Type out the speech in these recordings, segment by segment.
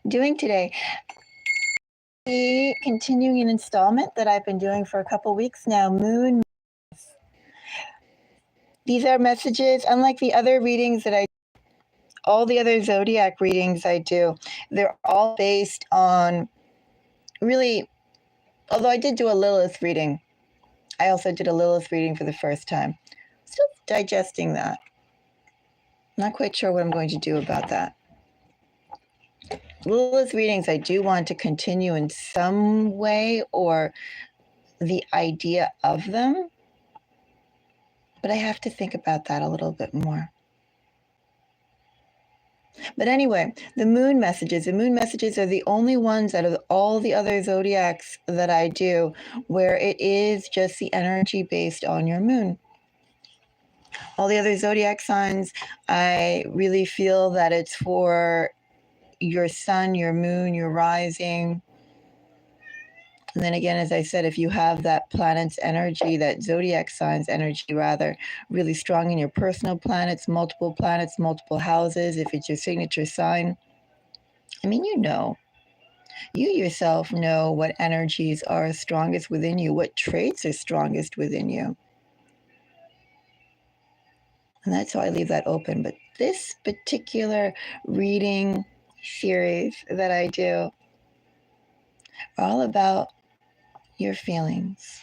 doing today? Continuing an installment that I've been doing for a couple weeks now, Moon. These are messages, unlike the other readings that all the other zodiac readings I do, they're all based on really, although I did do a Lilith reading. I also did a Lilith reading for the first time. Still digesting that. Not quite sure what I'm going to do about that. Lilith readings, I do want to continue in some way, or the idea of them, but I have to think about that a little bit more. But anyway, the moon messages are the only ones out of all the other zodiacs that I do where it is just the energy based on your moon. All the other zodiac signs, I really feel that it's for your sun, your moon, your rising. And then again, as I said, if you have that planet's energy, that zodiac sign's energy rather, really strong in your personal planets, multiple houses, if it's your signature sign, I mean, you yourself know what energies are strongest within you, what traits are strongest within you. And that's why I leave that open. But this particular reading series that I do, all about your feelings,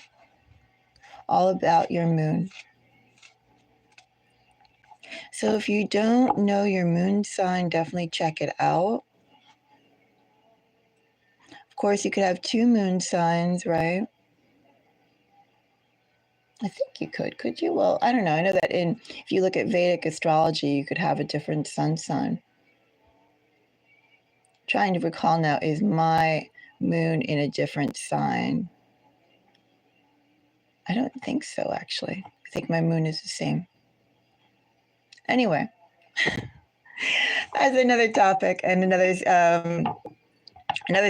all about your moon. So if you don't know your moon sign, definitely check it out. Of course, you could have two moon signs, right? I think you could you? Well, I don't know. I know that if you look at Vedic astrology, you could have a different sun sign. Trying to recall now, is my moon in a different sign? I don't think so, actually. I think my moon is the same. Anyway, that's another topic and another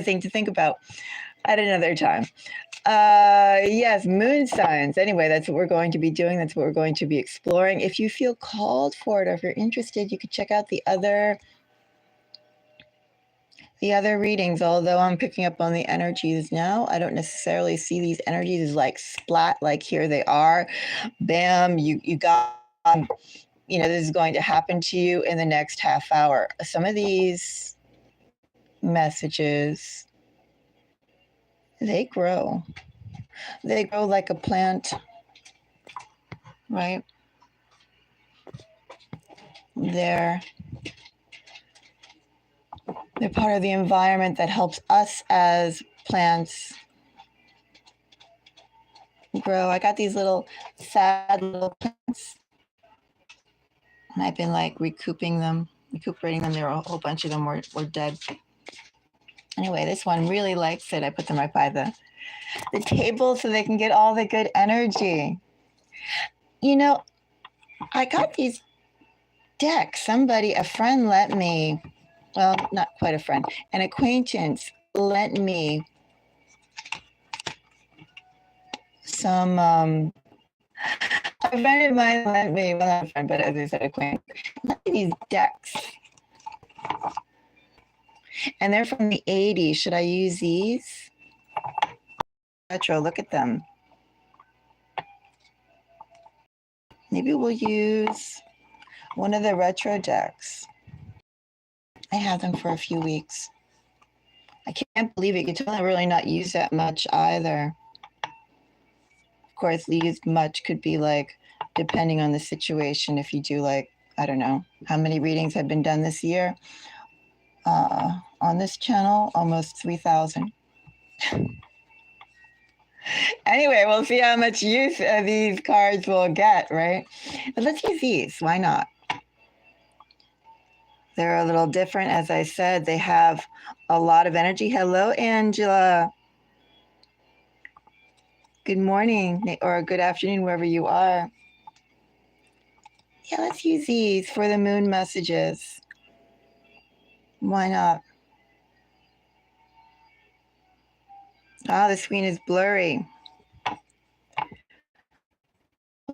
thing to think about at another time. Yes, moon signs. Anyway, that's what we're going to be doing. That's what we're going to be exploring. If you feel called for it, or if you're interested, you could check out the other readings. Although I'm picking up on the energies now, I don't necessarily see these energies as like splat, like here they are, bam, you got, this is going to happen to you in the next half hour. Some of these messages, they grow like a plant, right? They're part of the environment that helps us as plants grow. I got these little sad little plants, and I've been like recuperating them. There are a whole bunch of them were dead. Anyway, this one really likes it. I put them right by the table so they can get all the good energy. I got these decks. A friend lent me, well, not quite a friend, an acquaintance lent me some, a friend of mine lent me, well, not a friend, but as I said, acquaintance, lent me these decks. And they're from the 80s. Should I use these? Retro, look at them. Maybe we'll use one of the retro decks. I had them for a few weeks. I can't believe it. You can tell they're really not used that much either. Of course, used much could be like, depending on the situation, if you do like, I don't know, how many readings have been done this year? On this channel, almost 3,000. Anyway, we'll see how much use these cards will get, right? But let's use these. Why not? They're a little different. As I said, they have a lot of energy. Hello, Angela. Good morning or good afternoon, wherever you are. Yeah, let's use these for the moon messages. Why not? Ah, the screen is blurry.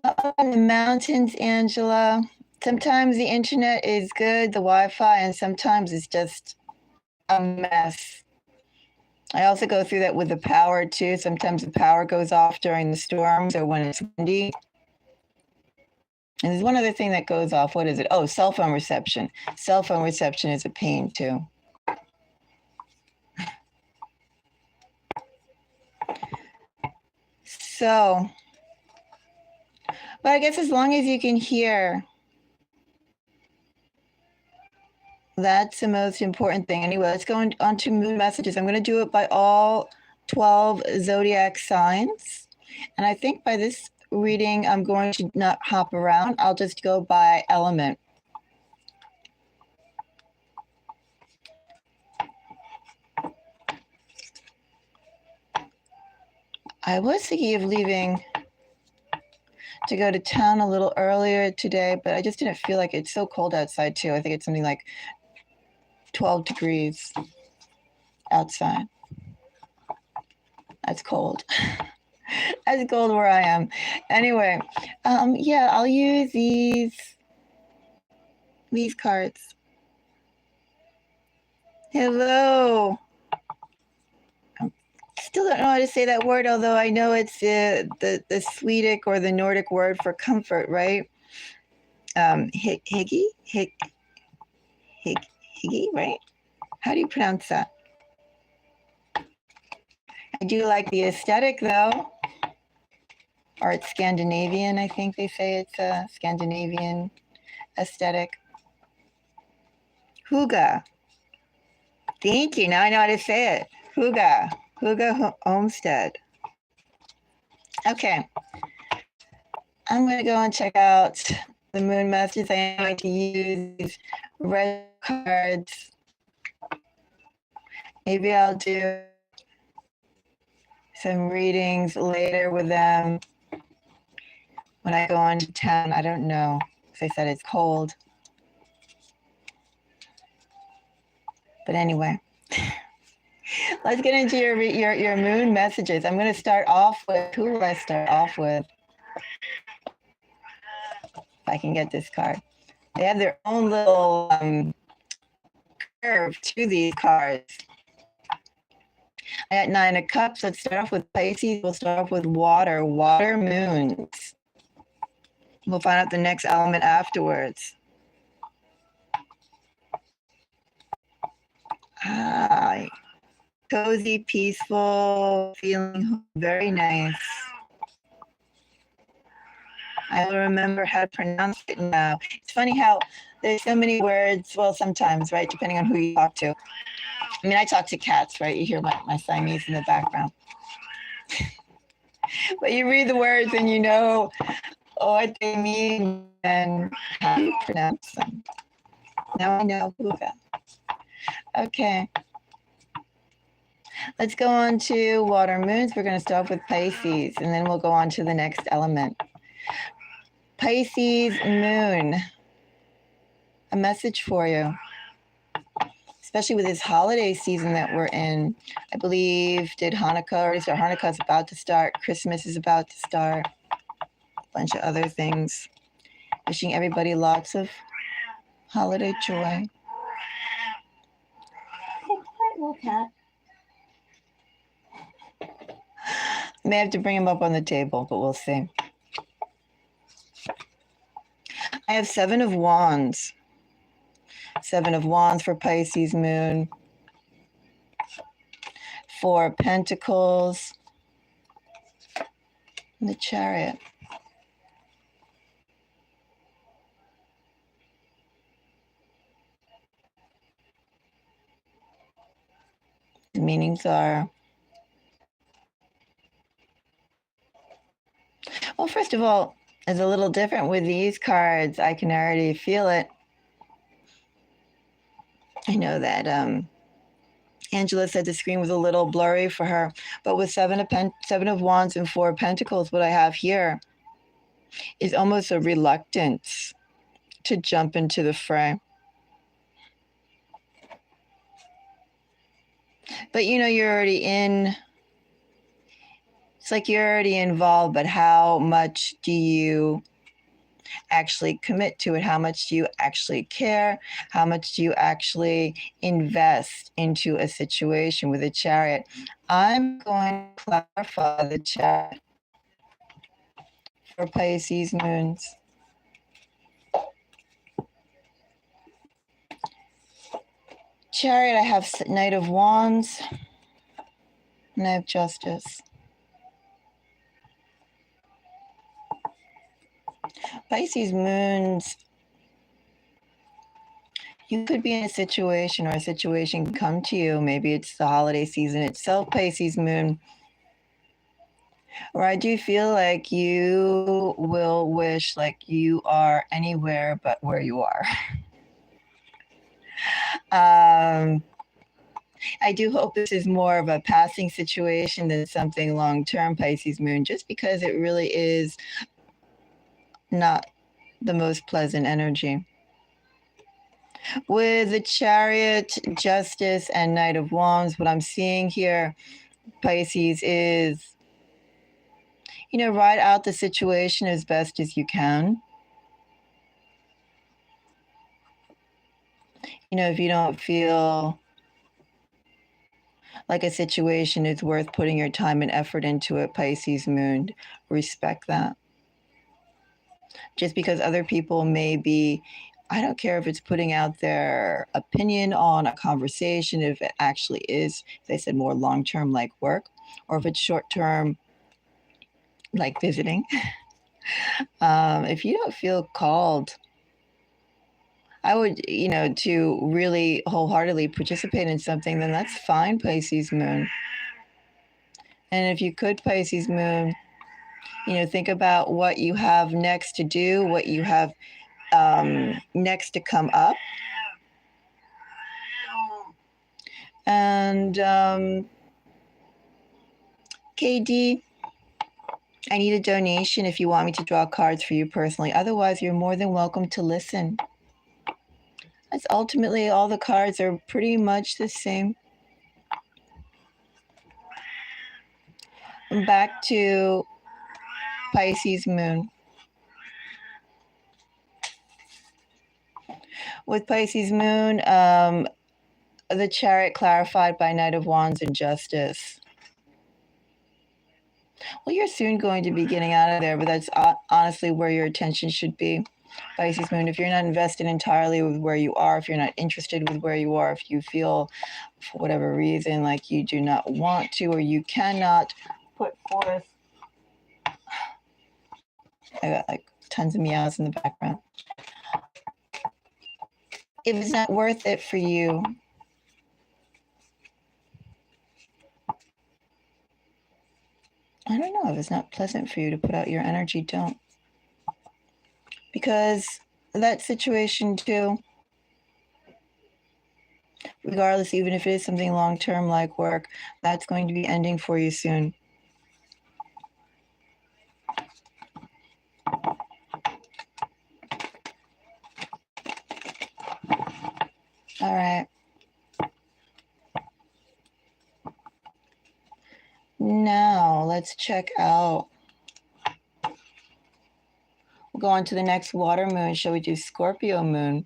Up in the mountains, Angela. Sometimes the internet is good, the Wi-Fi, and sometimes it's just a mess. I also go through that with the power too. Sometimes the power goes off during the storms or when it's windy. And there's one other thing that goes off. What is it? Oh, cell phone reception. Cell phone reception is a pain too. So, but I guess as long as you can hear, that's the most important thing. Anyway, let's go on to moon messages. I'm going to do it by all 12 zodiac signs. And I think by this reading, I'm going to not hop around. I'll just go by element. I was thinking of leaving to go to town a little earlier today, but I just didn't feel like it's so cold outside too. I think it's something like 12 degrees outside. That's cold. That's cold where I am. Anyway, yeah, I'll use these cards. Hello. Still don't know how to say that word, although I know it's the Swedish or the Nordic word for comfort, right? Higgy, right? How do you pronounce that? I do like the aesthetic though. Or it's Scandinavian, I think they say it's a Scandinavian aesthetic. Huga. Thank you. Now I know how to say it. Huga Homestead. Okay. I'm going to go and check out the moon messages. I'm going to use red cards. Maybe I'll do some readings later with them when I go on to town. I don't know. As I said, it's cold. But anyway, let's get into your moon messages. I'm going to start off with, who will I start off with? If I can get this card. They have their own little curve to these cards. I got 9 of Cups. Let's start off with Pisces. We'll start off with water moons. We'll find out the next element afterwards. Cozy, peaceful, feeling very nice. I will remember how to pronounce it now. It's funny how there's so many words, well, sometimes, right, depending on who you talk to. I mean, I talk to cats, right? You hear my Siamese in the background. But you read the words and you know what they mean and how you pronounce them. Now I know Huga. Okay. Let's go on to water moons. We're going to start with Pisces, and then we'll go on to the next element. Pisces moon. A message for you, especially with this holiday season that we're in. I believe, did Hanukkah already start? Hanukkah's about to start. Christmas is about to start. A bunch of other things. Wishing everybody lots of holiday joy. Little cat. May have to bring him up on the table, but we'll see. I have 7 of Wands. 7 of Wands for Pisces moon. 4 of Pentacles. And the Chariot. The meanings are, well, first of all, it's a little different with these cards. I can already feel it. I know that Angela said the screen was a little blurry for her, but with 7 of Wands and 4 of Pentacles, what I have here is almost a reluctance to jump into the fray. But you know, you're already in. It's like you're already involved, but how much do you actually commit to it? How much do you actually care? How much do you actually invest into a situation with a Chariot? I'm going to clarify the Chariot for Pisces moons. Chariot, I have Knight of Wands, and I have Justice. Pisces moons, you could be in a situation, or a situation can come to you. Maybe it's the holiday season itself, Pisces moon, or I do feel like you will wish like you are anywhere but where you are. I do hope this is more of a passing situation than something long-term, Pisces moon, just because it really is not the most pleasant energy. With the Chariot, Justice, and Knight of Wands, what I'm seeing here, Pisces, is, ride out the situation as best as you can. If you don't feel like a situation is worth putting your time and effort into it, Pisces moon, respect that. Just because other people may be, I don't care if it's putting out their opinion on a conversation, if it actually is, as I said, more long-term like work, or if it's short-term like visiting. If you don't feel called, I would, to really wholeheartedly participate in something, then that's fine, Pisces moon. And if you could, Pisces moon, think about what you have next to do, what you have next to come up. And KD, I need a donation if you want me to draw cards for you personally. Otherwise, you're more than welcome to listen. That's ultimately all the cards are pretty much the same. Back to Pisces moon. With Pisces moon, the Chariot clarified by Knight of Wands and Justice. Well, you're soon going to be getting out of there, but that's honestly where your attention should be, Pisces moon. If you're not invested entirely with where you are, if you're not interested with where you are, if you feel for whatever reason like you do not want to, or you cannot put forth, I got like tons of meows in the background. If it's not worth it for you, I don't know, if it's not pleasant for you to put out your energy, don't. Because that situation too, regardless, even if it is something long-term like work, that's going to be ending for you soon. All right. Now let's check out. We'll go on to the next water moon. Shall we do Scorpio moon?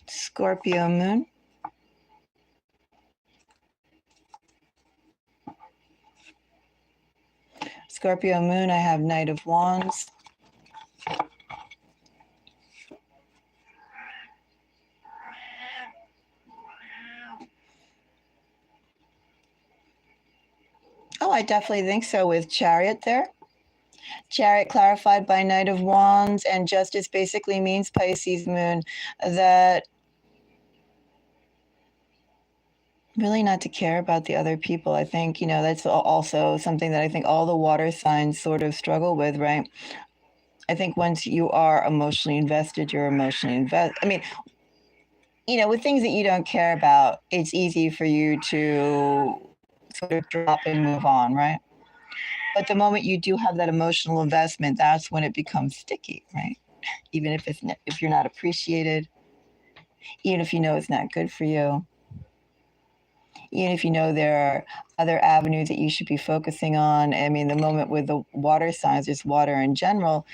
Scorpio moon. Scorpio moon, I have Knight of Wands. Oh, I definitely think so with Chariot there. Chariot clarified by Knight of Wands, and Justice basically means, Pisces moon, that really not to care about the other people. I think, that's also something that I think all the water signs sort of struggle with, right? I think once you are emotionally invested, you're emotionally invested. I mean, with things that you don't care about, it's easy for you to sort of drop and move on, right? But the moment you do have that emotional investment, that's when it becomes sticky, right? Even if you're not appreciated, even if you know it's not good for you, even if you know there are other avenues that you should be focusing on. I mean, the moment with the water signs, just water in general,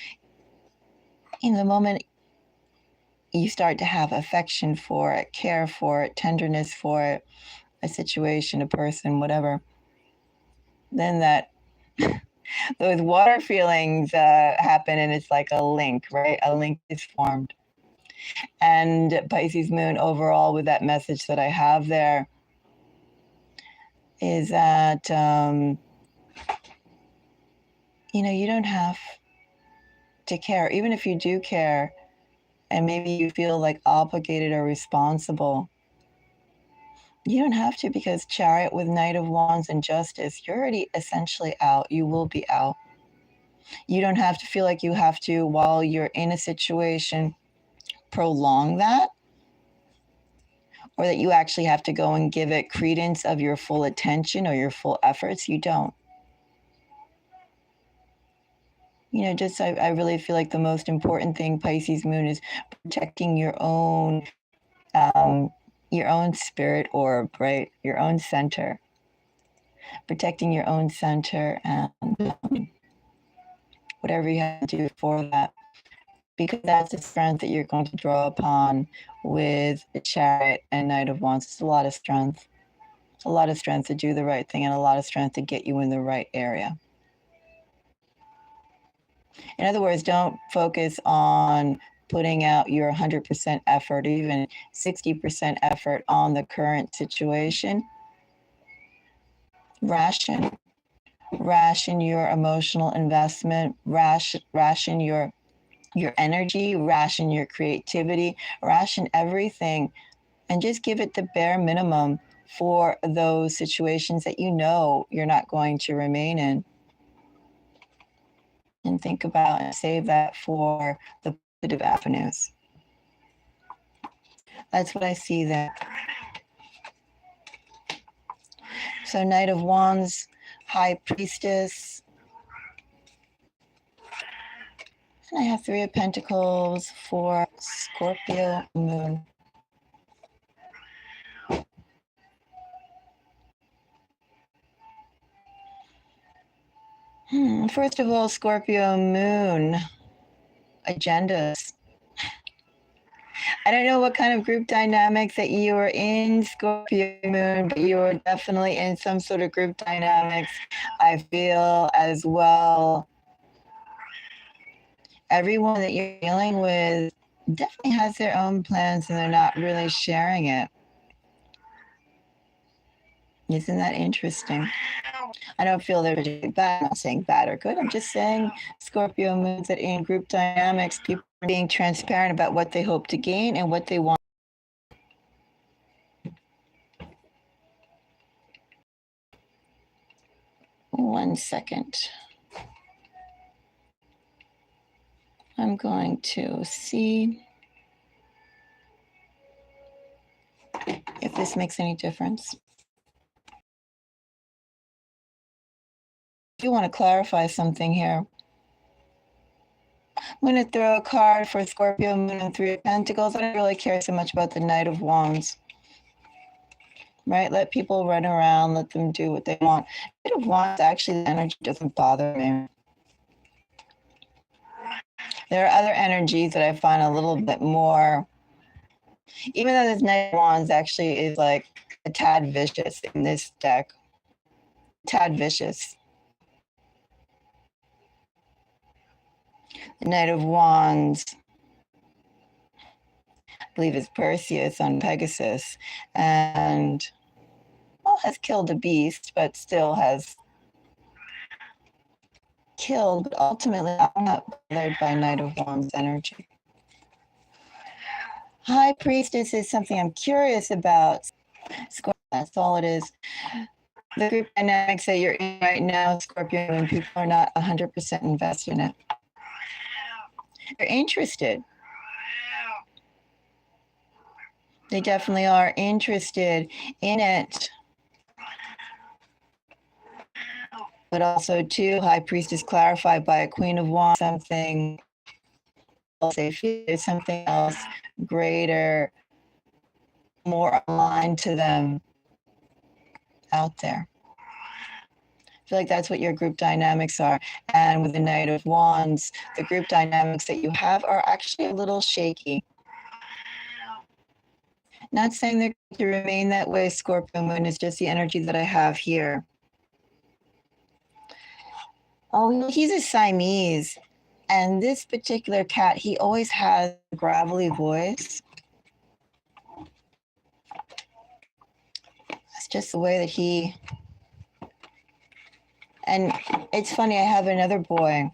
in the moment you start to have affection for it, care for it, tenderness for it, a situation, a person, whatever, then that those water feelings happen, and it's like a link, right? A link is formed. And Pisces moon overall, with that message that I have there, is that you don't have to care. Even if you do care, and maybe you feel like obligated or responsible, you don't have to, because Chariot with Knight of Wands and Justice, you're already essentially out. You will be out. You don't have to feel like you have to, while you're in a situation, prolong that, or that you actually have to go and give it credence of your full attention or your full efforts. You don't. I really feel like the most important thing, Pisces moon, is protecting your own spirit orb, right? Your own center. Protecting your own center, and whatever you have to do for that, because that's the strength that you're going to draw upon with the Chariot and Knight of Wands. It's a lot of strength. It's a lot of strength to do the right thing, and a lot of strength to get you in the right area. In other words, don't focus on putting out your 100% effort, even 60% effort on the current situation. Ration your emotional investment, ration your energy, ration your creativity, ration everything, and just give it the bare minimum for those situations that you're not going to remain in. And think about and save that for the positive avenues. That's what I see there. So Knight of Wands, High Priestess. And I have Three of Pentacles for Scorpio moon. First of all, Scorpio moon agendas. I don't know what kind of group dynamics that you are in, Scorpio moon, but you are definitely in some sort of group dynamics, I feel, as well. Everyone that you're dealing with definitely has their own plans, and they're not really sharing it. Isn't that interesting? I don't feel they're particularly bad. I'm not saying bad or good. I'm just saying Scorpio moons that in group dynamics, people are being transparent about what they hope to gain and what they want. One second. I'm going to see if this makes any difference. If you want to clarify something here, I'm going to throw a card for Scorpio moon and Three of Pentacles. I don't really care so much about the Knight of Wands. Right? Let people run around, let them do what they want. Knight of Wands, actually, the energy doesn't bother me. There are other energies that I find a little bit more, even though this Knight of Wands actually is like a tad vicious in this deck. Tad vicious. The Knight of Wands, I believe it's Perseus on Pegasus, and has killed a beast, but still has killed. But ultimately, I'm not bothered by Knight of Wands energy. High Priestess is something I'm curious about. That's all it is. The group dynamics that you're in right now, Scorpio, and people are not 100% invested in it. They're interested. They definitely are interested in it. But also, too, High Priestess clarified by a Queen of Wands, something else. They feel there's something else greater, more aligned to them. out there. I feel like that's what your group dynamics are. And with the Knight of Wands, the group dynamics that you have are actually a little shaky. Not saying they're going to remain that way, Scorpio Moon, is just the energy that I have here. Oh, he's a Siamese. And this particular cat, he always has a gravelly voice. It's just the way that he... And it's funny, I have another boy.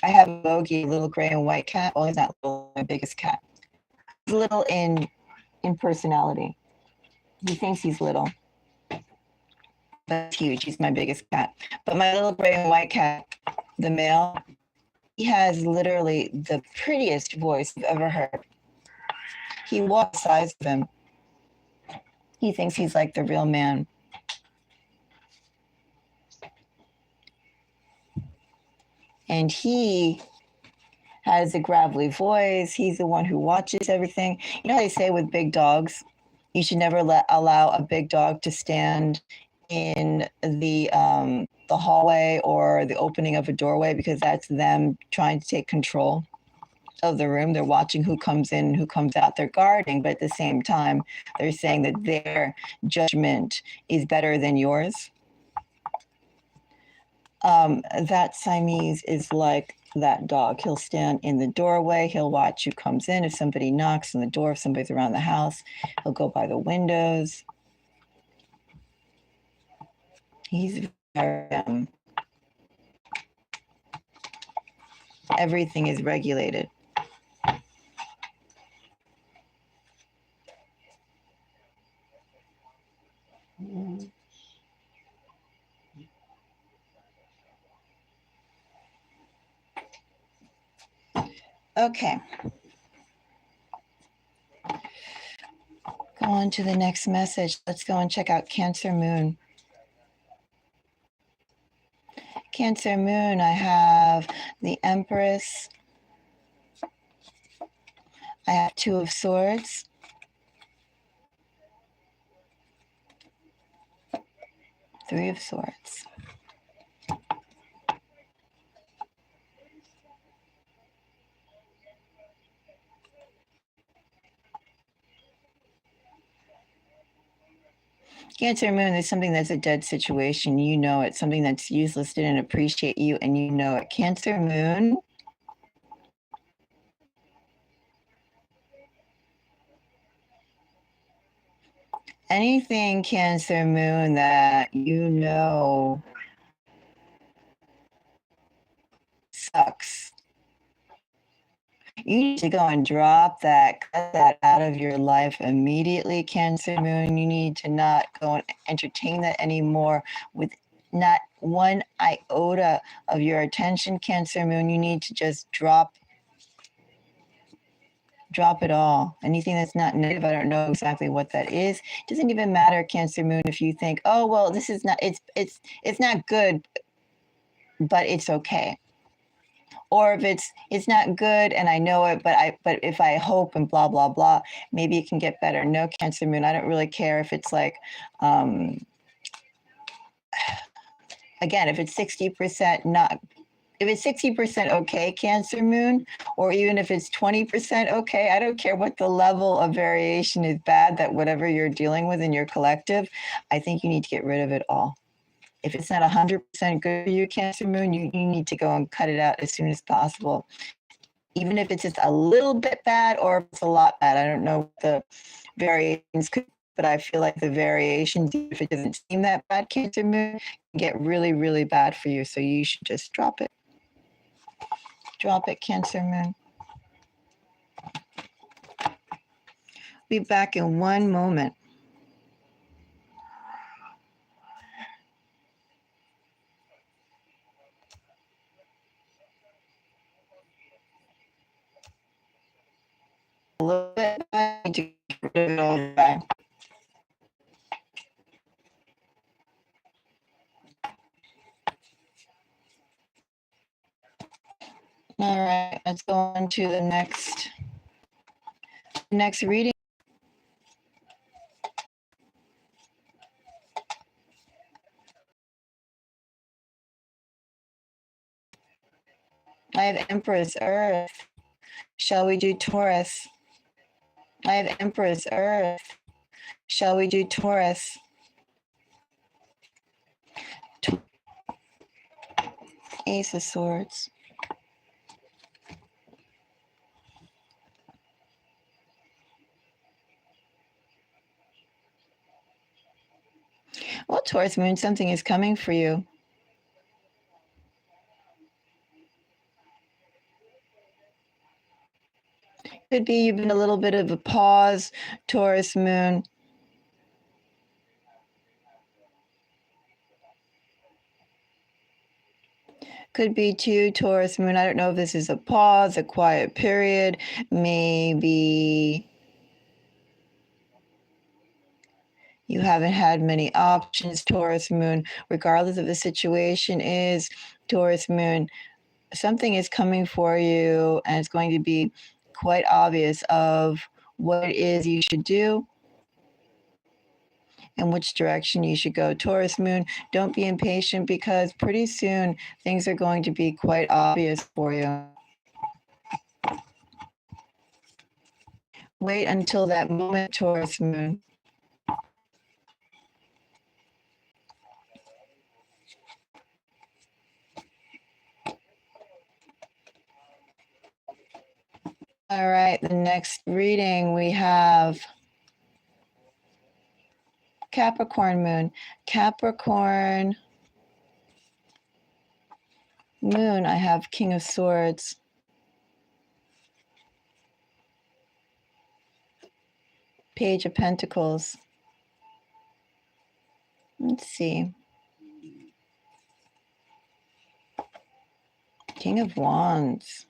I have Logie, a little gray and white cat. Well, he's not little, my biggest cat. He's little in personality. He thinks he's little. But he's huge. He's my biggest cat. But my little gray and white cat, the male, he has literally the prettiest voice I've ever heard. He walks the size of him. He thinks he's like the real man. And he has a gravelly voice. He's the one who watches everything. You know, they say with big dogs, you should never allow a big dog to stand in the hallway or the opening of a doorway, because that's them trying to take control of the room. They're watching who comes in, who comes out. They're guarding, but at the same time, they're saying that their judgment is better than yours. That Siamese is like that dog. He'll stand in the doorway. He'll watch who comes in. If somebody knocks on the door, if somebody's around the house, he'll go by the windows. He's very, everything is regulated. Okay. Go on to the next message. Let's go and check out Cancer Moon. Cancer Moon, I have the Empress. I have Two of Swords. Three of Swords. Cancer Moon is something that's a dead situation. You know it. Something that's useless, didn't appreciate you, and you know it. Cancer Moon. Anything Cancer Moon that you know sucks. You need to go and drop that, cut that out of your life immediately, Cancer Moon. You need to not go and entertain that anymore with not one iota of your attention, Cancer Moon. You need to just drop it all. Anything that's not negative, I don't know exactly what that is. It doesn't even matter, Cancer Moon, if you think, oh, well, this is not, it's not good, but it's okay. Or if it's not good and I know it, but if I hope and blah, blah, blah, maybe it can get better. No, Cancer Moon, I don't really care if it's like, again, if it's 60% not, if it's 60% okay, Cancer Moon, or even if it's 20% okay, I don't care what the level of variation is bad, that whatever you're dealing with in your collective, I think you need to get rid of it all. If it's not 100% good for you, Cancer Moon, you need to go and cut it out as soon as possible. Even if it's just a little bit bad or if it's a lot bad. I don't know what the variations could, but I feel like the variations, if it doesn't seem that bad, Cancer Moon, can get really, really bad for you. So you should just drop it. Drop it, Cancer Moon. Be back in one moment. A little bit. I need to get rid of it all the time. All right, let's go on to the next reading. have Empress, Earth. Shall we do Taurus? I have Empress, Earth. Shall we do Taurus? Ace of Swords. Well, Taurus moon, something is coming for you. Could be you've been a little bit of a pause, Taurus moon. Could be too, Taurus moon. I don't know if this is a pause, a quiet period, maybe you haven't had many options, Taurus moon. Regardless of the situation is, Taurus moon, something is coming for you and it's going to be quite obvious of what it is you should do and which direction you should go. Taurus moon, don't be impatient because pretty soon things are going to be quite obvious for you. Wait until that moment, Taurus moon. All right, the next reading we have Capricorn moon. Capricorn moon, I have King of Swords. Page of Pentacles. Let's see. King of Wands.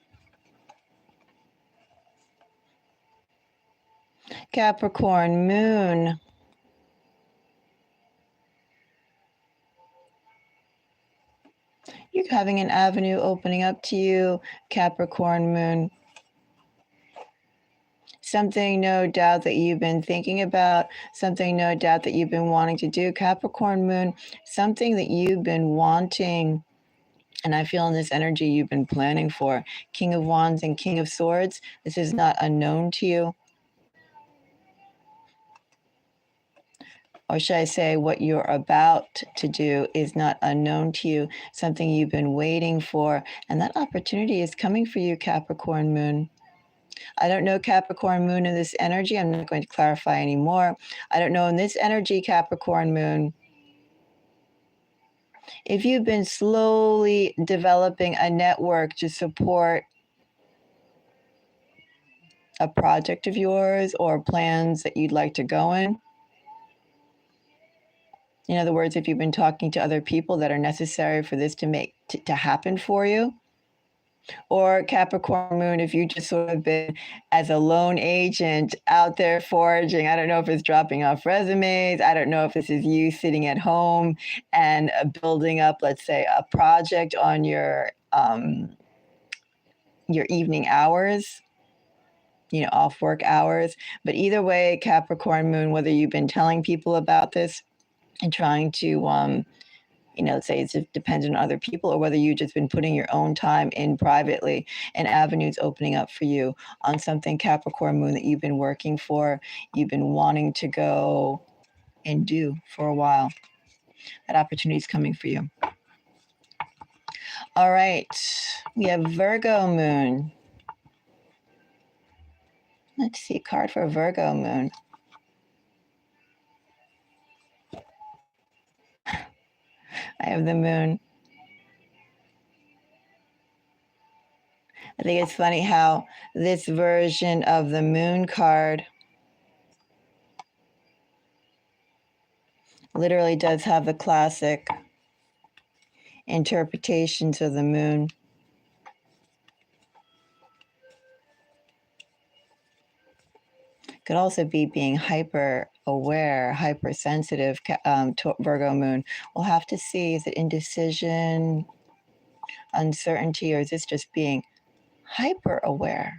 Capricorn moon. You're having an avenue opening up to you, Capricorn moon. Something, no doubt, that you've been thinking about, something, no doubt, that you've been wanting to do, Capricorn moon, something that you've been wanting. And I feel in this energy you've been planning for. King of Wands and King of Swords. This is not unknown to you. Or should I say, what you're about to do is not unknown to you, something you've been waiting for. And that opportunity is coming for you, Capricorn moon. I don't know Capricorn moon in this energy. I'm not going to clarify anymore. I don't know in this energy, Capricorn moon, if you've been slowly developing a network to support a project of yours or plans that you'd like to go in. In other words, if you've been talking to other people that are necessary for this to happen for you. Or Capricorn moon, if you just sort of been as a lone agent out there foraging. I don't know if it's dropping off resumes. I don't know if this is you sitting at home and building up, let's say, a project on your evening hours, off work hours. But either way, Capricorn moon, whether you've been telling people about this and trying to, say it's dependent on other people, or whether you've just been putting your own time in privately and avenues opening up for you on something, Capricorn moon, that you've been working for, you've been wanting to go and do for a while. That opportunity is coming for you. All right, we have Virgo moon. Let's see, card for Virgo moon. I have the moon. I think it's funny how this version of the moon card literally does have the classic interpretations of the moon. Could also be being hyper aware, hypersensitive, Virgo moon. We'll have to see, is it indecision, uncertainty, or is this just being hyper aware?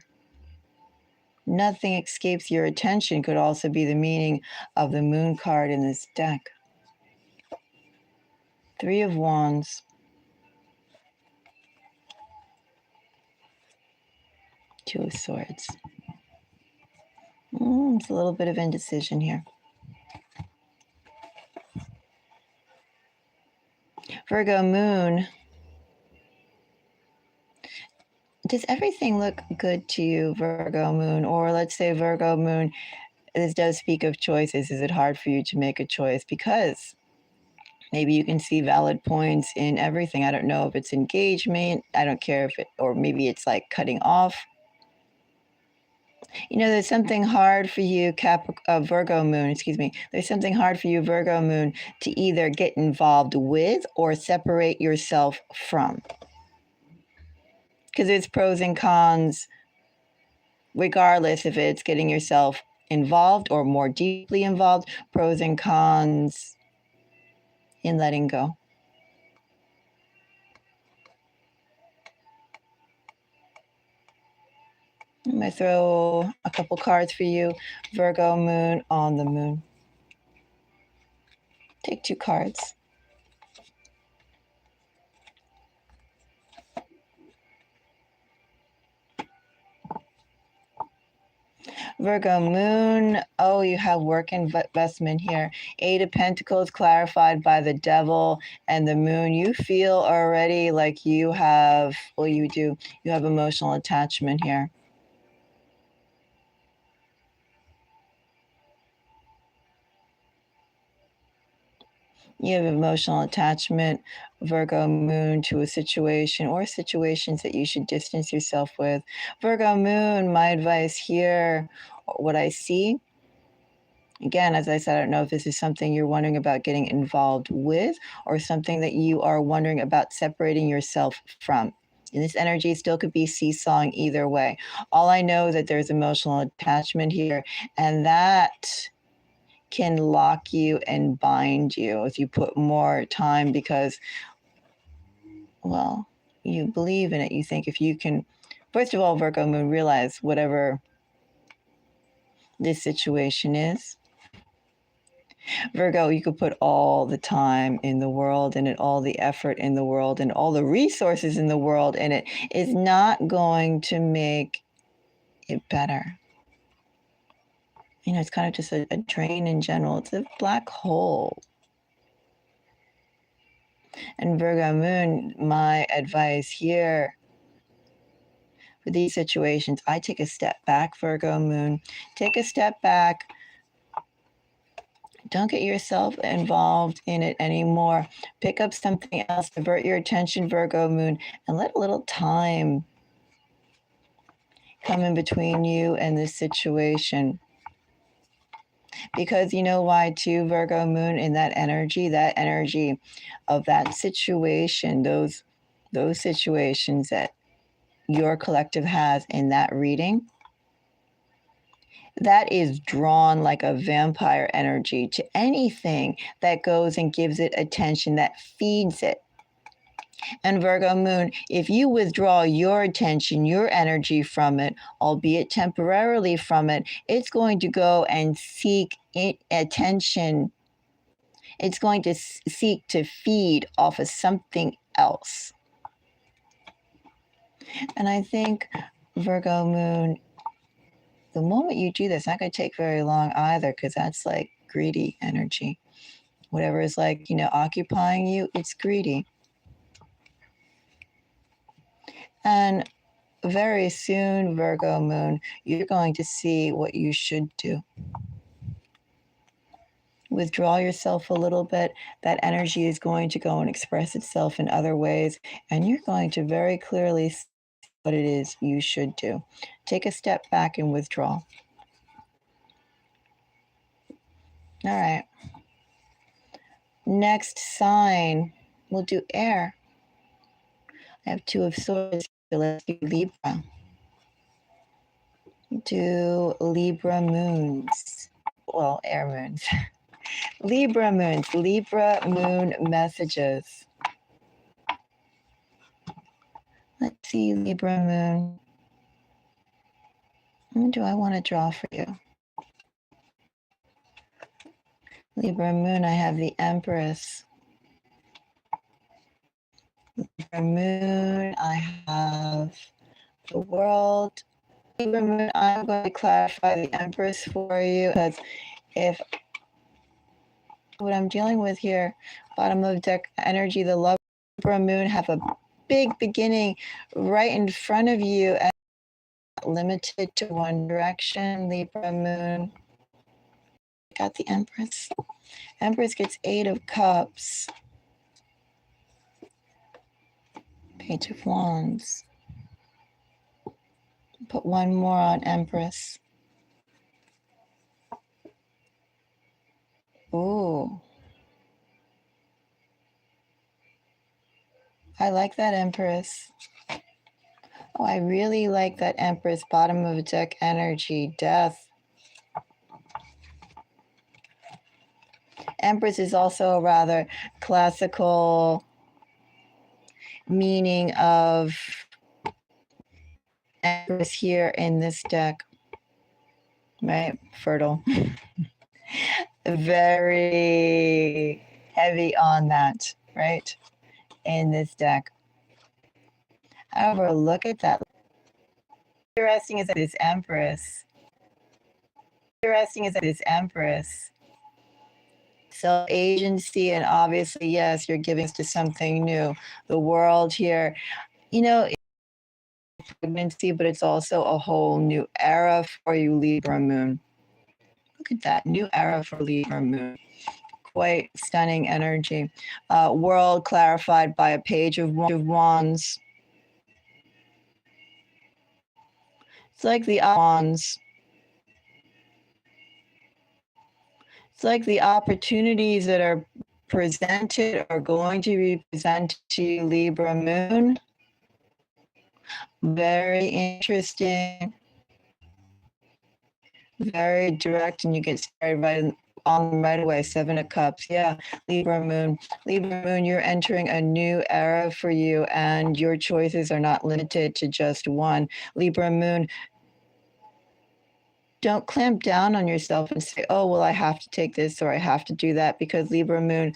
Nothing escapes your attention could also be the meaning of the moon card in this deck. Three of Wands. Two of Swords. It's a little bit of indecision here. Virgo moon. Does everything look good to you, Virgo moon? Or let's say Virgo moon, this does speak of choices. Is it hard for you to make a choice? Because maybe you can see valid points in everything. I don't know if it's engagement. I don't care if it, or maybe it's like cutting off. You know, there's something hard for you, Virgo moon, excuse me. There's something hard for you, Virgo moon, to either get involved with or separate yourself from. Because it's pros and cons, regardless if it's getting yourself involved or more deeply involved, pros and cons in letting go. I'm going to throw a couple cards for you, Virgo moon on the moon. Take 2 cards. Virgo moon. Oh, you have work investment here. 8 of Pentacles clarified by the devil and the moon. You feel already like you have, well, you do. You have emotional attachment here. You have emotional attachment, Virgo moon, to a situation or situations that you should distance yourself with. Virgo moon, my advice here, what I see, again, as I said, I don't know if this is something you're wondering about getting involved with or something that you are wondering about separating yourself from. And this energy still could be seesawing either way. All I know is that there's emotional attachment here, and that can lock you and bind you if you put more time because, well, you believe in it. You think if you can, first of all, Virgo moon, realize whatever this situation is, Virgo, you could put all the time in the world and all the effort in the world and all the resources in the world, and it is not going to make it better. You know, it's kind of just a drain in general. It's a black hole. And Virgo moon, my advice here for these situations, I take a step back, Virgo moon. Take a step back. Don't get yourself involved in it anymore. Pick up something else, divert your attention, Virgo moon, and let a little time come in between you and this situation. Because you know why too, Virgo moon, in that energy of that situation, those situations that your collective has in that reading, that is drawn like a vampire energy to anything that goes and gives it attention, that feeds it. And Virgo moon, if you withdraw your attention, your energy from it, albeit temporarily from it, it's going to go and seek attention. It's going to seek to feed off of something else. And I think, Virgo moon, the moment you do this, it's not going to take very long either, because that's like greedy energy. Whatever is like, you know, occupying you, it's greedy. And very soon, Virgo moon, you're going to see what you should do. Withdraw yourself a little bit. That energy is going to go and express itself in other ways, and you're going to very clearly see what it is you should do. Take a step back and withdraw. All right. Next sign, we'll do air. I have 2 of Swords. So let's do Libra. Do Libra moons. Well, air moons. Libra moons. Libra moon messages. Let's see, Libra moon. What do I want to draw for you? Libra moon, I have the Empress. Libra moon, I have the World. Libra Moon, I'm going to clarify the Empress for you, because if what I'm dealing with here, bottom of deck energy, the Libra Moon have a big beginning right in front of you and limited to one direction. Libra Moon got the Empress. Empress gets 8 of Cups. Page of Wands. Put one more on Empress. Ooh. I like that Empress. Oh, I really like that Empress. Bottom of deck energy. Death. Empress is also a rather classical meaning of Empress here in this deck. Right? Fertile. Very heavy on that, right? In this deck. However, look at that. Interesting is that this Empress. So agency, and obviously, yes, you're giving to something new. The world here, you know, it's pregnancy, but it's also a whole new era for you, Libra Moon. Look at that, new era for Libra Moon. Quite stunning energy. World clarified by a Page of Wands. It's like the wands. It's like the opportunities that are presented are going to be presented to you, Libra Moon. Very interesting. Very direct, and you get started right away. 7 of Cups. Yeah, Libra Moon. Libra Moon, you're entering a new era for you, and your choices are not limited to just one. Libra Moon, don't clamp down on yourself and say, oh, well, I have to take this or I have to do that, because Libra Moon,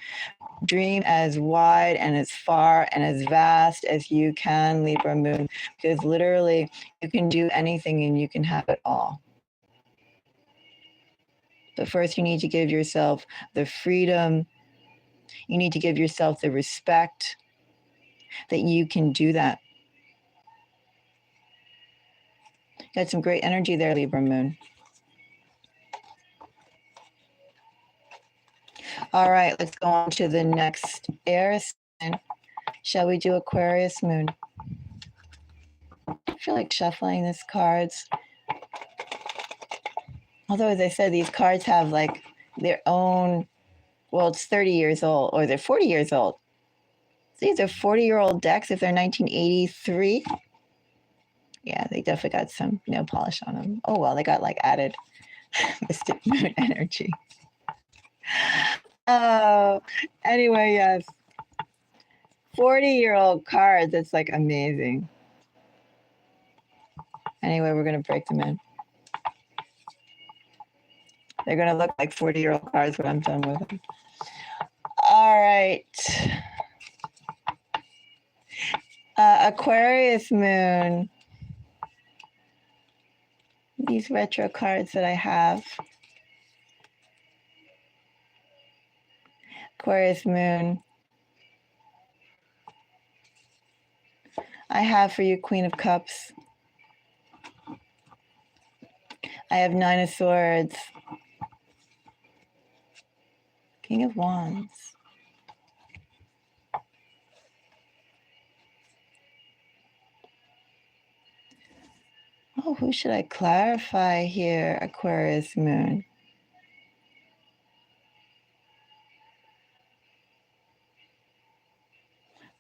dream as wide and as far and as vast as you can, Libra Moon, because literally you can do anything and you can have it all. But first, you need to give yourself the freedom. You need to give yourself the respect that you can do that. Got some great energy there, Libra Moon. All right, let's go on to the next air sign. Shall we do Aquarius Moon? I feel like shuffling these cards. Although, as I said, these cards have like their own, well, it's 30 years old, or they're 40 years old. These are 40-year-old decks if they're 1983. Yeah, they definitely got some nail polish on them. Oh, well, they got like added Mystic Moon energy. Oh, anyway, yes. 40-year-old cards, it's like amazing. Anyway, we're going to break them in. They're going to look like 40-year-old cards when I'm done with them. All right. Aquarius Moon. These retro cards that I have. Aquarius Moon. I have for you Queen of Cups. I have 9 of Swords. King of Wands. Oh, who should I clarify here? Aquarius Moon.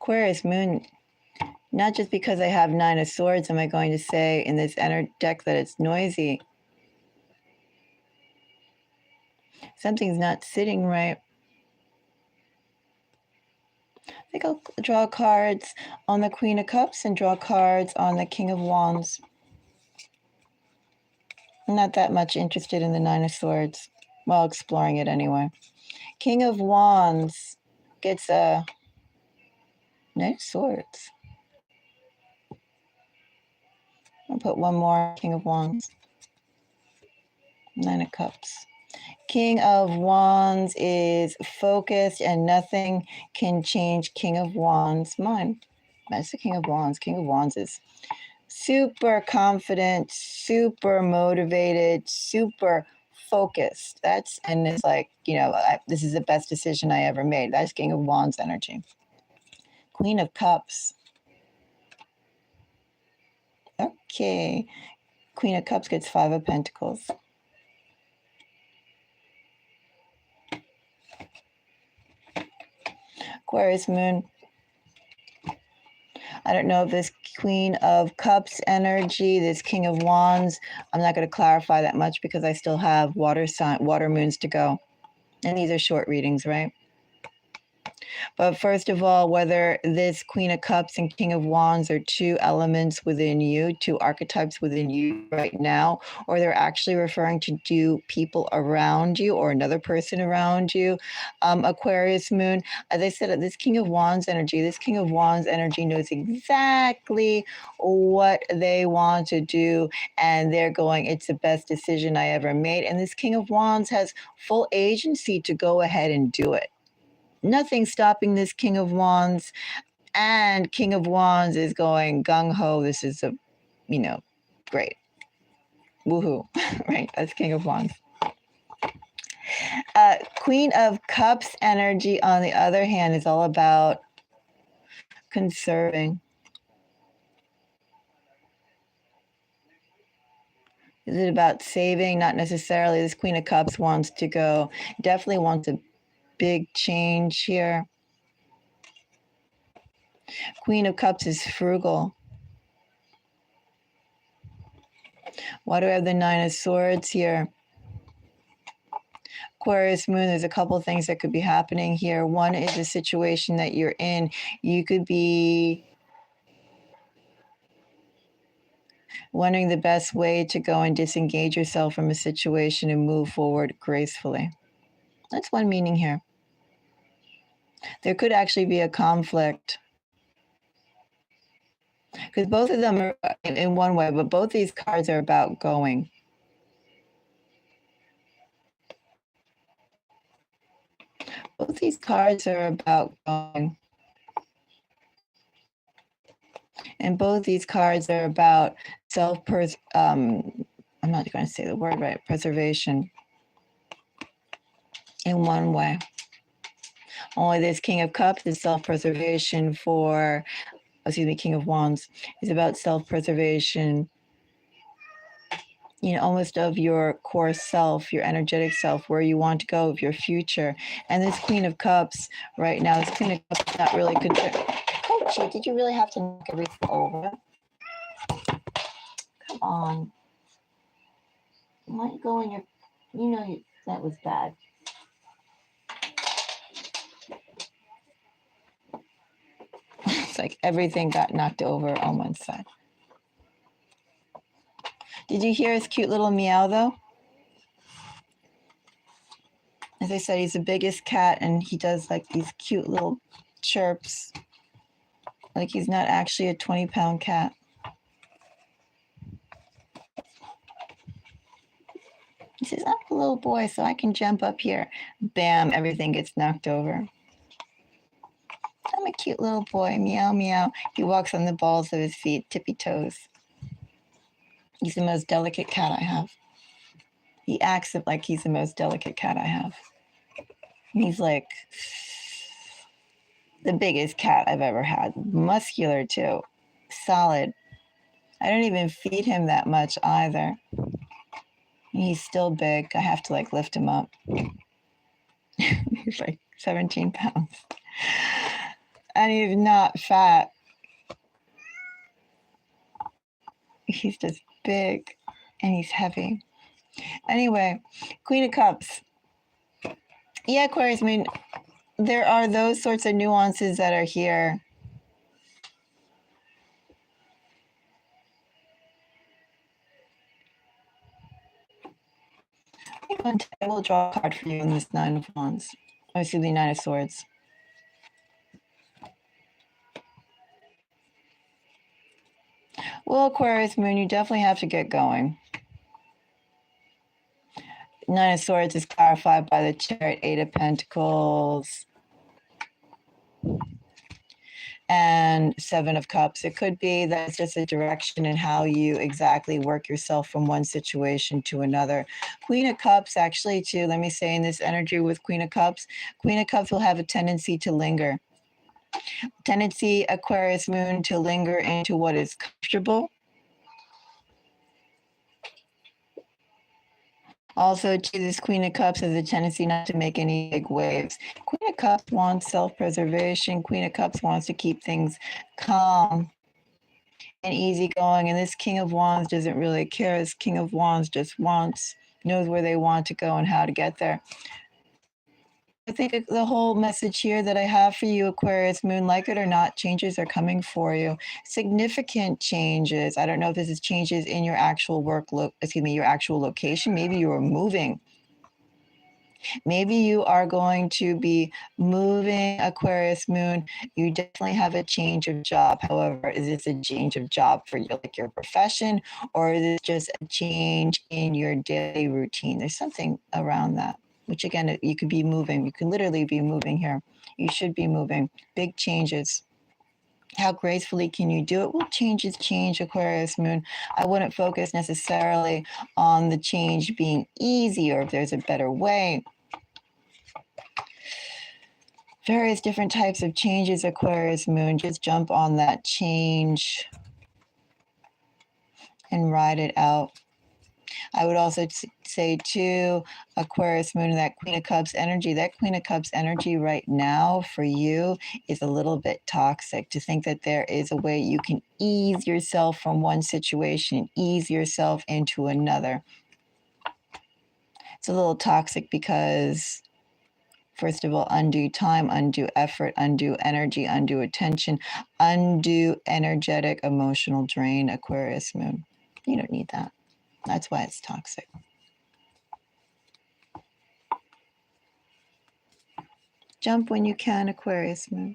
Aquarius Moon, not just because I have 9 of Swords am I going to say in this deck that it's noisy. Something's not sitting right. I think I'll draw cards on the Queen of Cups and draw cards on the King of Wands. I'm not that much interested in the 9 of Swords. Well, exploring it anyway. King of Wands gets a 9 of Swords. I'll put one more, King of Wands. Nine of Cups. King of Wands is focused and nothing can change King of Wands' mind. That's the King of Wands. King of Wands is super confident, super motivated, super focused. And it's like, this is the best decision I ever made. That's King of Wands energy. Queen of Cups. Okay. Queen of Cups gets Five of Pentacles. Aquarius moon. I don't know if this Queen of Cups energy, this King of Wands, I'm not going to clarify that much because I still have water moons to go. And these are short readings, right? But first of all, whether this Queen of Cups and King of Wands are two elements within you, two archetypes within you right now, or they're actually referring to people around you or another person around you, Aquarius moon, as I said, this King of Wands energy knows exactly what they want to do, and they're going, it's the best decision I ever made. And this King of Wands has full agency to go ahead and do it. Nothing stopping this King of Wands, and King of Wands is going gung-ho. This is great. Woohoo, right? That's King of Wands. Queen of Cups energy, on the other hand, is all about conserving. Is it about saving? Not necessarily. This Queen of Cups definitely wants a big change here. Queen of Cups is frugal. Why do I have the Nine of Swords here? Aquarius moon, there's a couple of things that could be happening here. One is a situation that you're in. You could be wondering the best way to go and disengage yourself from a situation and move forward gracefully. That's one meaning here. There could actually be a conflict, because both of them are in one way, but both these cards are about going. Both these cards are about going. And both these cards are about I'm not going to say the word right, preservation in one way. Only this King of Cups is self-preservation King of Wands is about self-preservation, almost of your core self, your energetic self, where you want to go, of your future. And this Queen of Cups right now, this Queen of Cups is not really concerned. Coachy, did you really have to knock everything over? Come on. Might go in your, that was bad. It's like everything got knocked over on one side. Did you hear his cute little meow though? As I said, he's the biggest cat and he does like these cute little chirps. Like he's not actually a 20-pound cat. He says, I'm a little boy, so I can jump up here. Bam, everything gets knocked over. I'm a cute little boy, meow, meow. He walks on the balls of his feet, tippy toes. He's the most delicate cat I have. He acts like he's the most delicate cat I have. He's like the biggest cat I've ever had. Muscular too, solid. I don't even feed him that much either. He's still big. I have to lift him up. He's like 17 pounds. And he's not fat. He's just big and he's heavy. Anyway, Queen of Cups. Yeah, Aquarius, there are those sorts of nuances that are here. I will draw a card for you in this Nine of Wands. I see the Nine of Swords. Well, Aquarius moon, you definitely have to get going. Nine of Swords is clarified by the Chariot, Eight of Pentacles, and Seven of Cups. It could be that it's just a direction in how you exactly work yourself from one situation to another. Queen of Cups, actually, too, let me say in this energy with Queen of Cups will have a tendency to linger. Tendency, Aquarius moon, to linger into what is comfortable. Also, to this Queen of Cups has a tendency not to make any big waves. Queen of Cups wants self-preservation. Queen of Cups wants to keep things calm and easygoing. And this King of Wands doesn't really care. This King of Wands just knows where they want to go and how to get there. I think the whole message here that I have for you, Aquarius moon, like it or not, changes are coming for you. Significant changes. I don't know if this is changes in your actual your actual location. Maybe you are moving. Maybe you are going to be moving, Aquarius moon. You definitely have a change of job. However, is this a change of job for your profession, or is it just a change in your daily routine? There's something around that, which again, you could be moving. You could literally be moving here. You should be moving. Big changes. How gracefully can you do it? Well, changes change, Aquarius moon. I wouldn't focus necessarily on the change being easy or if there's a better way. Various different types of changes, Aquarius moon. Just jump on that change and ride it out. I would also say too, Aquarius moon, that Queen of Cups energy, that Queen of Cups energy right now for you is a little bit toxic. To think that there is a way you can ease yourself from one situation, ease yourself into another. It's a little toxic because, first of all, undue time, undue effort, undue energy, undue attention, undue energetic emotional drain, Aquarius moon. You don't need that. That's why it's toxic. Jump when you can, Aquarius moon.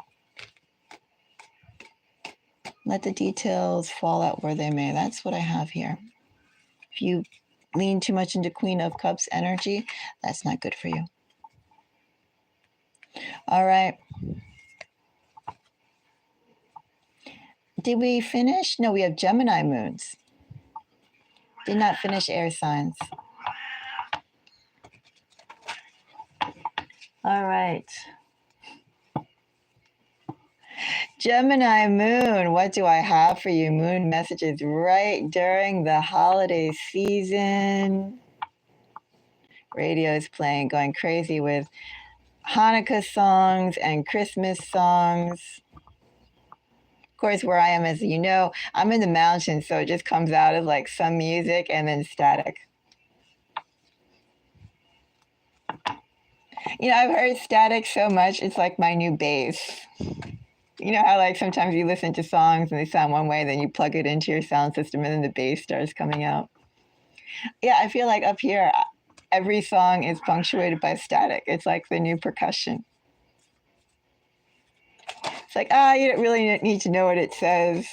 Let the details fall out where they may. That's what I have here. If you lean too much into Queen of Cups energy, that's not good for you. All right. Did we finish? No, we have Gemini moons. Did not finish air signs. All right. Gemini moon, what do I have for you? Moon messages right during the holiday season. Radio is playing, going crazy with Hanukkah songs and Christmas songs. Of course, where I am, as you know, I'm in the mountains, so it just comes out of like some music and then static. You know, I've heard static so much, it's like my new bass. You know how like sometimes you listen to songs and they sound one way, then you plug it into your sound system and then the bass starts coming out. Yeah, I feel like up here, every song is punctuated by static. It's like the new percussion. It's like, you don't really need to know what it says.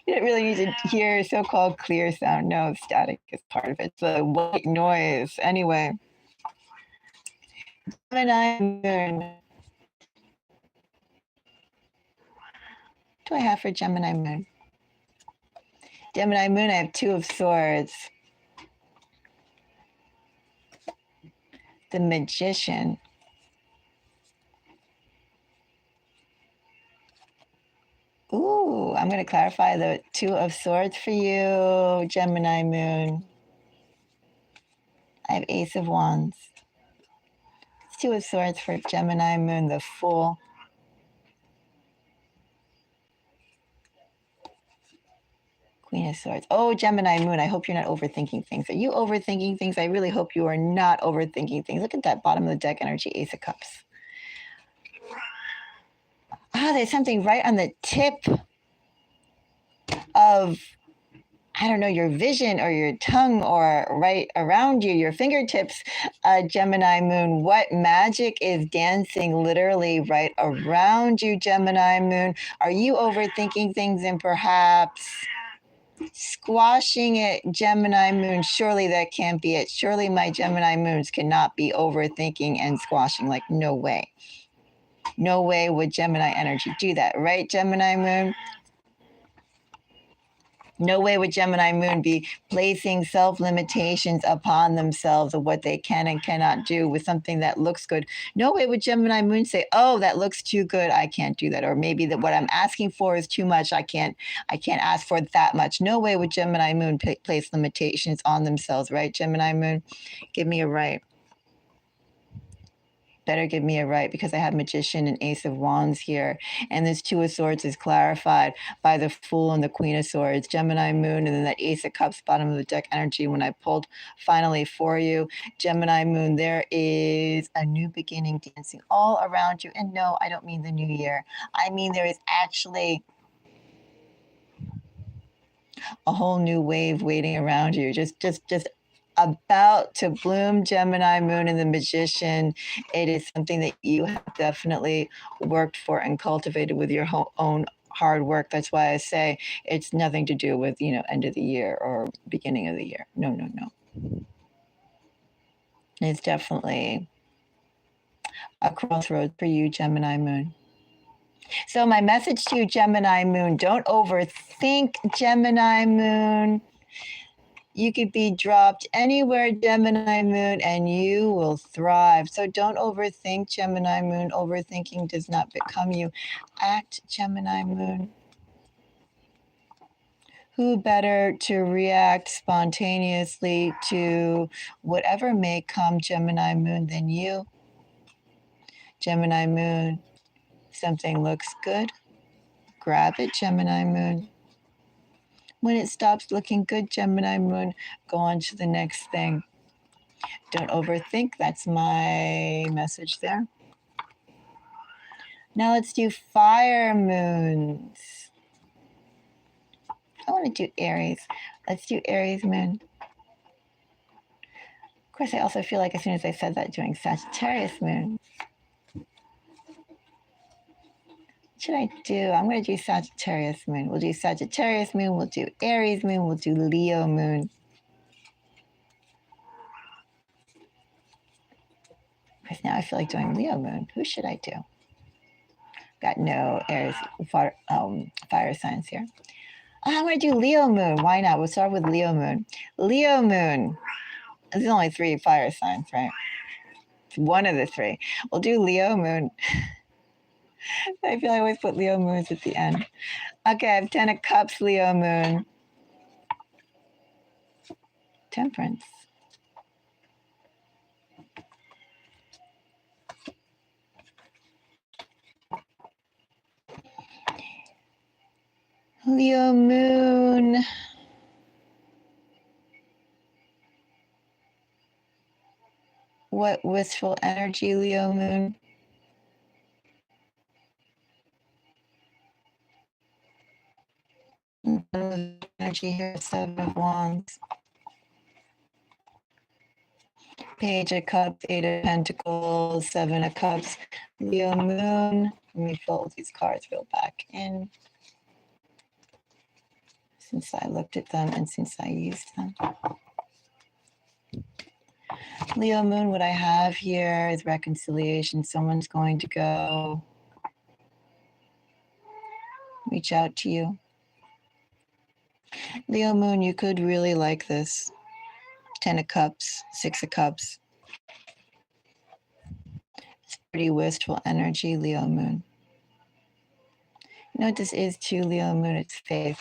You don't really need to hear so-called clear sound. No, static is part of it. It's a white noise. Anyway. Gemini moon. What do I have for Gemini moon? Gemini moon, I have Two of Swords. The Magician. Ooh, I'm going to clarify the Two of Swords for you, Gemini moon. I have Ace of Wands. Two of Swords for Gemini moon, the Fool. Queen of Swords. Oh, Gemini moon, I hope you're not overthinking things. Are you overthinking things? I really hope you are not overthinking things. Look at that bottom of the deck energy, Ace of Cups. There's something right on the tip of, I don't know, your vision or your tongue or right around you, your fingertips, Gemini moon. What magic is dancing literally right around you, Gemini moon? Are you overthinking things and perhaps Squashing it, Gemini moon. Surely that can't be it. Surely my Gemini moons cannot be overthinking and squashing. Like, no way. No way would Gemini energy do that, right, Gemini moon? No way would Gemini moon be placing self limitations upon themselves of what they can and cannot do with something that looks good. No way would Gemini moon say, "Oh, that looks too good. I can't do that." Or maybe that what I'm asking for is too much. I can't ask for that much. No way would Gemini moon place limitations on themselves, right? Gemini moon, give me a right. Better give me a right, because I have Magician and Ace of Wands here. And this Two of Swords is clarified by the Fool and the Queen of Swords, Gemini moon, and then that Ace of Cups, bottom of the deck energy when I pulled finally for you. Gemini moon, there is a new beginning dancing all around you. And no, I don't mean the new year. I mean there is actually a whole new wave waiting around you. Just about to bloom, Gemini moon and the Magician. It is something that you have definitely worked for and cultivated with your own hard work. That's why I say it's nothing to do with, end of the year or beginning of the year. No. It's definitely a crossroads for you, Gemini moon. So my message to you, Gemini moon, don't overthink, Gemini moon. You could be dropped anywhere, Gemini moon, and you will thrive. So don't overthink, Gemini moon. Overthinking does not become you. Act, Gemini moon. Who better to react spontaneously to whatever may come, Gemini moon, than you? Gemini moon, something looks good. Grab it, Gemini moon. When it stops looking good, Gemini moon, go on to the next thing. Don't overthink. That's my message there. Now let's do fire moons. I want to do Aries. Let's do Aries moon. Of course, I also feel like as soon as I said that, doing Sagittarius moon. What should I do? I'm going to do Sagittarius moon. We'll do Sagittarius moon. We'll do Aries moon. We'll do Leo moon. Because now I feel like doing Leo moon. Who should I do? Got no Aries fire signs here. I'm going to do Leo moon. Why not? We'll start with Leo moon. Leo moon. There's only 3 fire signs, right? It's one of the 3. We'll do Leo moon. I feel I always put Leo moons at the end. Okay, I have 10 of Cups, Leo moon. Temperance. Leo moon. What wistful energy, Leo moon. Energy here, 7 of Wands. Page of Cups, 8 of Pentacles, 7 of Cups, Leo moon. Let me fold these cards real back in, since I looked at them and since I used them. Leo moon, what I have here is reconciliation. Someone's going to go reach out to you. Leo moon, you could really like this. 10 of Cups, 6 of Cups. It's pretty wistful energy, Leo moon. You know what this is too, Leo moon? It's faith.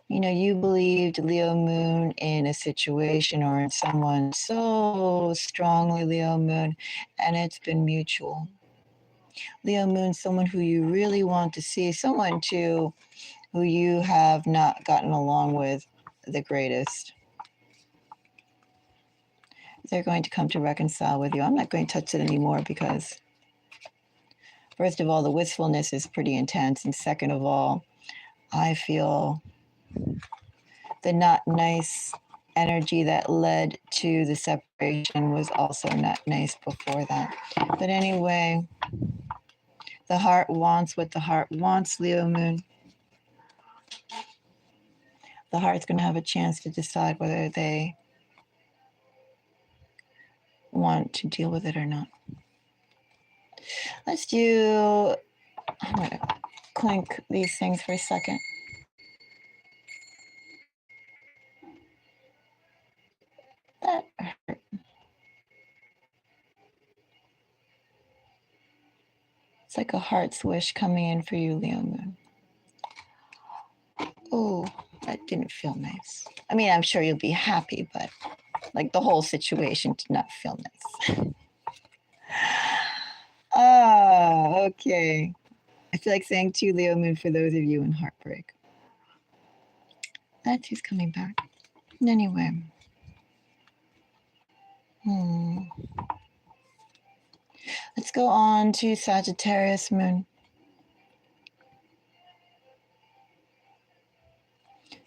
You believed, Leo moon, in a situation or in someone so strongly, Leo moon, and it's been mutual. Leo moon, someone who you really want to see, someone too who you have not gotten along with the greatest. They're going to come to reconcile with you. I'm not going to touch it anymore because, first of all, the wistfulness is pretty intense. And second of all, I feel the not nice energy that led to the separation was also not nice before that. But anyway, the heart wants what the heart wants, Leo moon. the heart's going to have a chance to decide whether they want to deal with it or not. Let's do, I'm going to clink these things for a second. That hurt. It's like a heart's wish coming in for you, Leo Moon. Oh, that didn't feel nice. I mean, I'm sure you'll be happy, but like the whole situation did not feel nice. Okay. I feel like saying to Leo Moon for those of you in heartbreak. That's who's coming back. Anyway. Let's go on to Sagittarius Moon.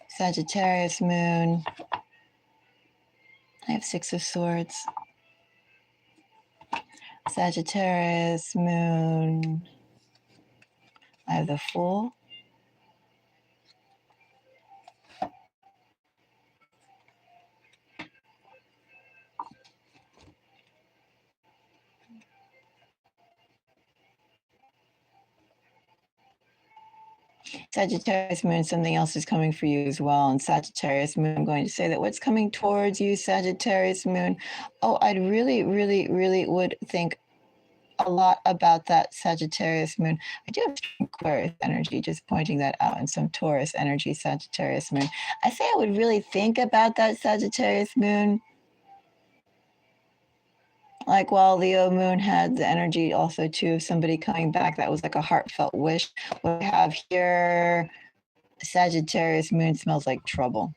Sagittarius Moon. I have 6 of Swords. Sagittarius Moon. I have the Fool. Sagittarius Moon, something else is coming for you as well. And Sagittarius Moon, I'm going to say that what's coming towards you, Sagittarius Moon. Oh, I'd really, really, really would think a lot about that Sagittarius Moon. I do have some Aquarius energy, just pointing that out, and some Taurus energy, Sagittarius Moon. I say I would really think about that Sagittarius Moon. Like while Leo Moon had the energy also too of somebody coming back, that was like a heartfelt wish. What we have here, Sagittarius Moon smells like trouble.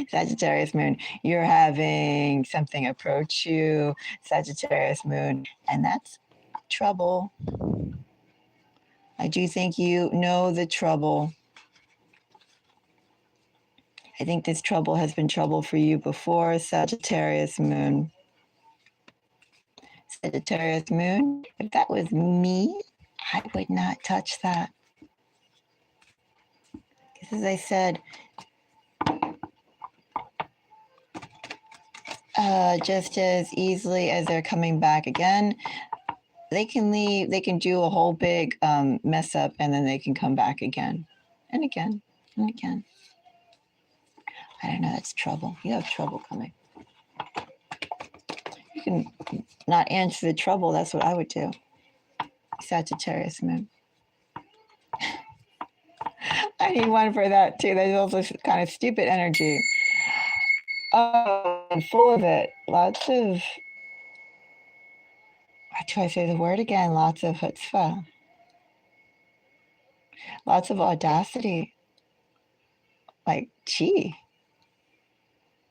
Sagittarius Moon, you're having something approach you, Sagittarius Moon, and that's trouble. I do think you know the trouble. I think this trouble has been trouble for you before, Sagittarius Moon. Sagittarius Moon, if that was me, I would not touch that. Because as I said, just as easily as they're coming back again, they can leave, they can do a whole big mess up, and then they can come back again and again and again. I don't know, that's trouble. You have trouble coming. You can not answer the trouble. That's what I would do. Sagittarius Moon. I need one for that too. That's also kind of stupid energy. Oh, I'm full of it. Lots of, how do I say the word again? Lots of chutzpah. Lots of audacity. Like, gee.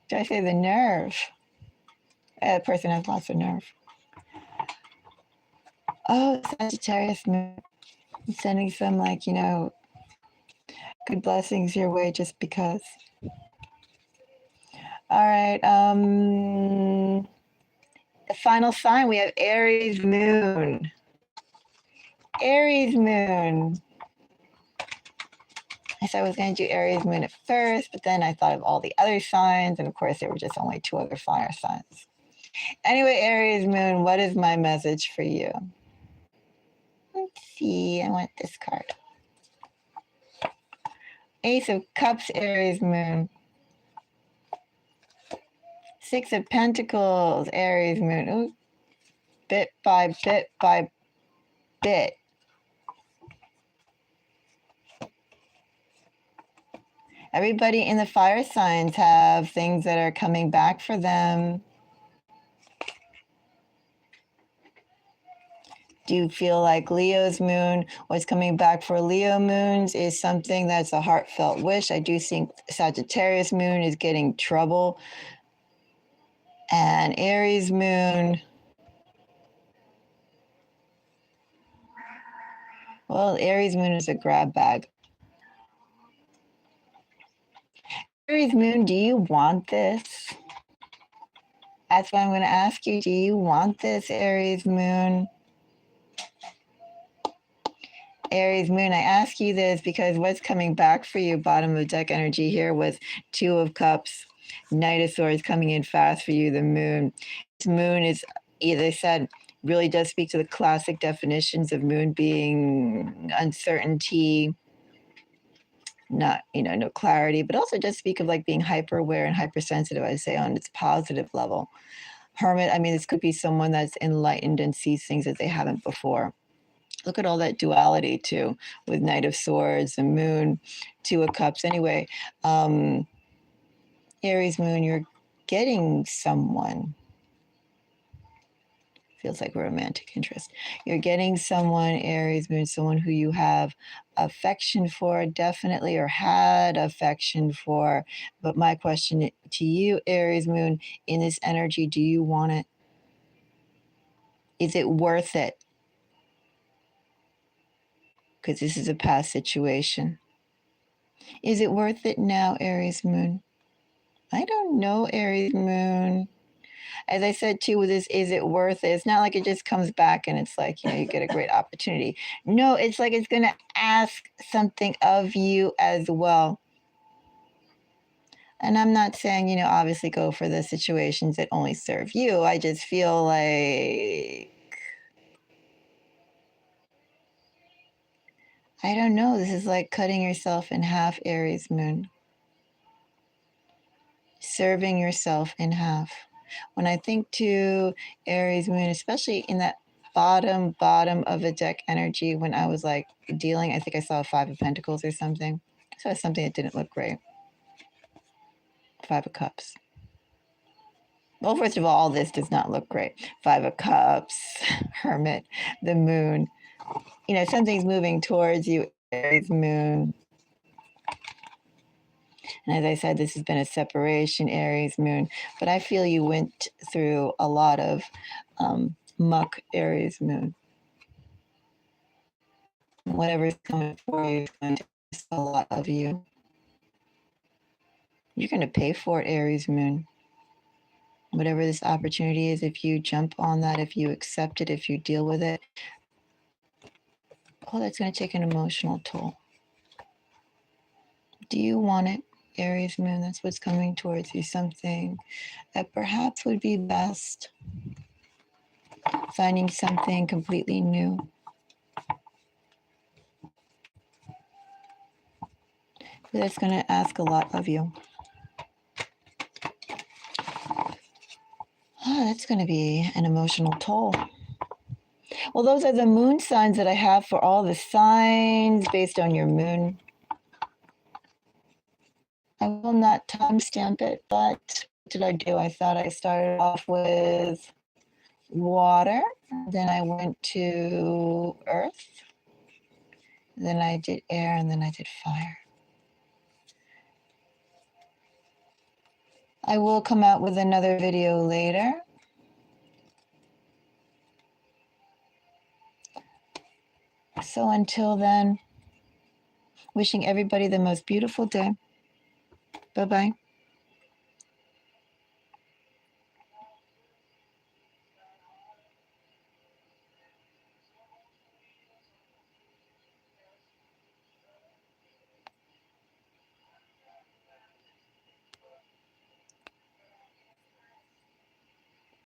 Do I say the nerve? A person has lots of nerve. Oh, Sagittarius Moon. I'm sending some, like, you know, good blessings your way just because. All right. The final sign, we have Aries Moon. Aries Moon. I said I was going to do Aries Moon at first, but then I thought of all the other signs, and of course there were just only 2 other fire signs. Anyway, Aries Moon, what is my message for you? Let's see, I want this card. Ace of Cups, Aries Moon. 6 of Pentacles, Aries Moon. Ooh. Bit by bit by bit. Everybody in the fire signs have things that are coming back for them. Do you feel like Leo's moon, what's coming back for Leo moons is something that's a heartfelt wish? I do think Sagittarius moon is getting trouble. And Aries moon, well, Aries moon is a grab bag. Aries moon, do you want this? That's what I'm going to ask you. Do you want this, Aries moon? Aries moon, I ask you this because what's coming back for you, bottom of deck energy here was Two of Cups. Knight of Swords coming in fast for you, the moon. This moon is, as I said, really does speak to the classic definitions of moon being uncertainty, not, no clarity, but also does speak of like being hyper aware and hypersensitive, I'd say, on its positive level. Hermit, I mean, this could be someone that's enlightened and sees things that they haven't before. Look at all that duality too, with Knight of Swords and Moon, Two of Cups. Anyway, Aries moon, you're getting someone. Feels like a romantic interest. You're getting someone, Aries moon, someone who you have affection for, definitely, or had affection for. But my question to you, Aries moon, in this energy, do you want it? Is it worth it? Because this is a past situation. Is it worth it now, Aries moon? I don't know, Aries moon. As I said too, with this, is it worth it? It's not like it just comes back and it's like, you get a great opportunity. No, it's like it's going to ask something of you as well. And I'm not saying, obviously go for the situations that only serve you. I just feel like, I don't know. This is like cutting yourself in half, Aries moon. Serving yourself in half. When I think to Aries moon, especially in that bottom of the deck energy, when I was like dealing, I think I saw a Five of Pentacles or something. I saw something that didn't look great. Five of Cups. Well, first of all this does not look great. Five of Cups, Hermit, the moon. Something's moving towards you, Aries moon. And as I said, this has been a separation, Aries moon. But I feel you went through a lot of muck, Aries moon. Whatever's coming for you is going to ask a lot of you. You're going to pay for it, Aries moon. Whatever this opportunity is, if you jump on that, if you accept it, if you deal with it, that's going to take an emotional toll. Do you want it, Aries moon? That's what's coming towards you. Something that perhaps would be best. Finding something completely new. That's going to ask a lot of you. That's going to be an emotional toll. Well, those are the moon signs that I have for all the signs based on your moon. I will not timestamp it, but what did I do? I thought I started off with water, then I went to earth, then I did air, and then I did fire. I will come out with another video later. So until then, wishing everybody the most beautiful day. Bye-bye.